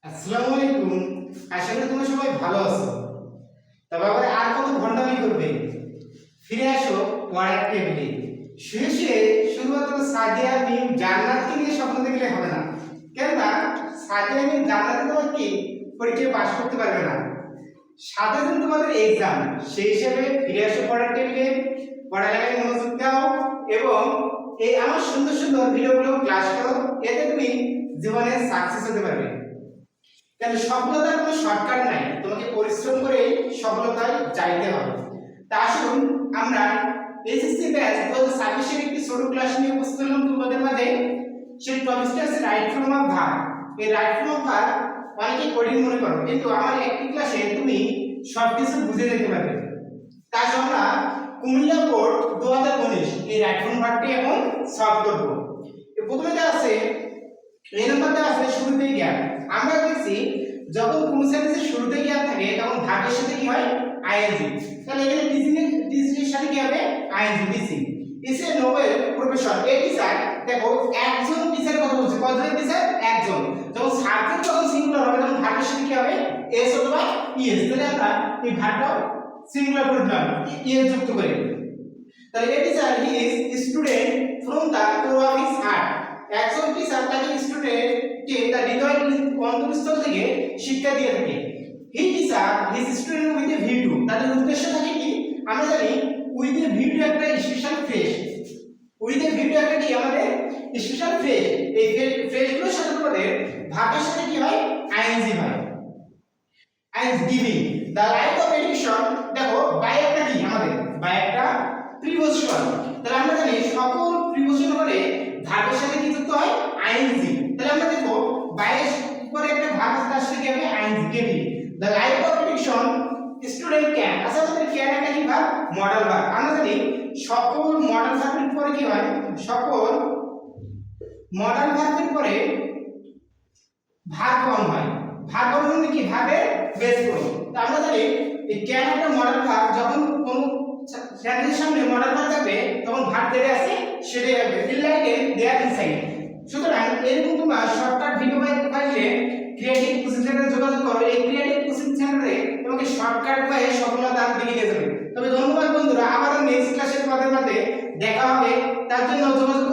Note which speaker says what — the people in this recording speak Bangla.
Speaker 1: আসসালামু আলাইকুম। আশা করি তোমরা সবাই ভালো আছো। তবে আবার আর কত ভণ্ডামি করবে? ফিরে আসো পড়ার টেবিলে। শুয়ে শুয়ে শুধুমাত্র সাদিয়া মিম জান্নাতকে নিয়ে স্বপ্ন দেখলে হবে না। কেননা সাদিয়া মিম জান্নাতে তোমাকে পরীক্ষায় পাশ করতে পারবে না। সাথে দিন তোমাদের এক্সাম, সেই হিসেবে ফিরে আসো পড়ার টেবিলে, পড়ালেখায় মনোযোগ দাও এবং এই আমার সুন্দর সুন্দর ভিডিওগুলো ক্লাস করো। এতে তুমি জীবনে সাকসেস হতে পারবে। কারণ সফলতার কোনো শর্টকাট নাই, তোমাকে পরিশ্রম করে সফলতায় যাইতে হবে। তা আসুন আমরা এসএসসি ব্যাচ 2026 এর একটি ছোট ক্লাস নিয়ে উপস্থিত হলাম তোমাদের মাঝে। সেই টপিকটা হচ্ছে রাইট ফ্রম অফ ভার্ব। এই রাইট ফ্রম অফ ভার্ব অনেকে কঠিন মনে করো, কিন্তু আমার একটি ক্লাসে তুমি সবকিছু বুঝে যেতে পারবে। তাই আমরা কুমিল্লা বোর্ড 2019 এই রাইট ফ্রম ভার্বটি এখন সলভ করব। প্রথমে দেওয়া আছে এই নাম্বারটা আছে শুরুতেই জ্ঞান। আমরা দেখছি যখন কোন সেন্টেন্সের শুরুতে জ্ঞান থাকে তখন ভার্বের সাথে কি হয়? আইএনজি। তাহলে এখানে টিচিং এর সাথে কি হবে? ING, teaching. Is a noble profession. এই টিচার, দেখো একজন টিচারের কথা বলছে। কয়জন টিচার? একজন। যখন সাবজেক্ট যখন সিঙ্গুলার হবে তখন ভার্বের সাথে কি হবে? এস অথবা ইএস। তাহলে আমরা এই ভার্বটা সিঙ্গুলার করে দিলাম ইএস যুক্ত করে। তাহলে এই teacher he is student from the core of his heart. একজন টিচার তাকে স্টুডেন্টকে তার হৃদয়ের অন্তঃস্থল থেকে শিক্ষা দিয়ে থাকে। He teacher his student with a view to. তাদের উদ্দেশ্য থাকে কি? আমরা জানি উইথ এ ভিউ টু একটা special phrase. With a view to একটা কি আমাদের স্পেশাল ফ্রেজ। এই ফ্রেজগুলোর সাথে আমাদের ভার্বের সাথে কি হয়? আইএনজি হয়। ING giving the right of education. দেখো বাই একটা কি আমাদের? বাই একটা প্রিপোজিশন। তাহলে আমরা জানি সকল প্রিপোজিশন পরে ভার্বের সাথে কি যুক্ত হয়? আইএনজি। তাহলে আমরা দেখব বাইয়ের পরে একটা ভার্ব আসলে কি হবে? ING giving the right of education student can. আচ্ছা আমাদের ক্যান একটা কি ভার্ব? Modal verb. আমরা জানি সকল মডেল ভার্বের পরে কি হয়? সকল মডেল ভার্বের পরে ভার্ব ফর্ম হয়। ভার্ব ফর্ম মানে কি? ভার্বের বেস ফর্ম। তো আমরা জানি এই ক্যান একটা মডেল ভার্ব। যখন কোন সেন্টেন্সের সামনে মডেল ভার্ব থাকবে তখন ভার্ব যেটা আছে সেটাই হবে। Feel like there inside. সুতরাং এরকম তোমরা শর্টকাট ভিডিও পাইলে ক্রিয়েটিভ কোচিং সেন্টারে যোগাযোগ করো। এই ক্রিয়েটিভ কোচিং সেন্টারে তোমাকে শর্টকাট পায়ে সফলতার দিকে নিয়ে যাবে। তবে ধন্যবাদ বন্ধুরা, আবারও নেক্সট ক্লাসে তোমাদের সাথে দেখা হবে। তার জন্য যোগাযোগ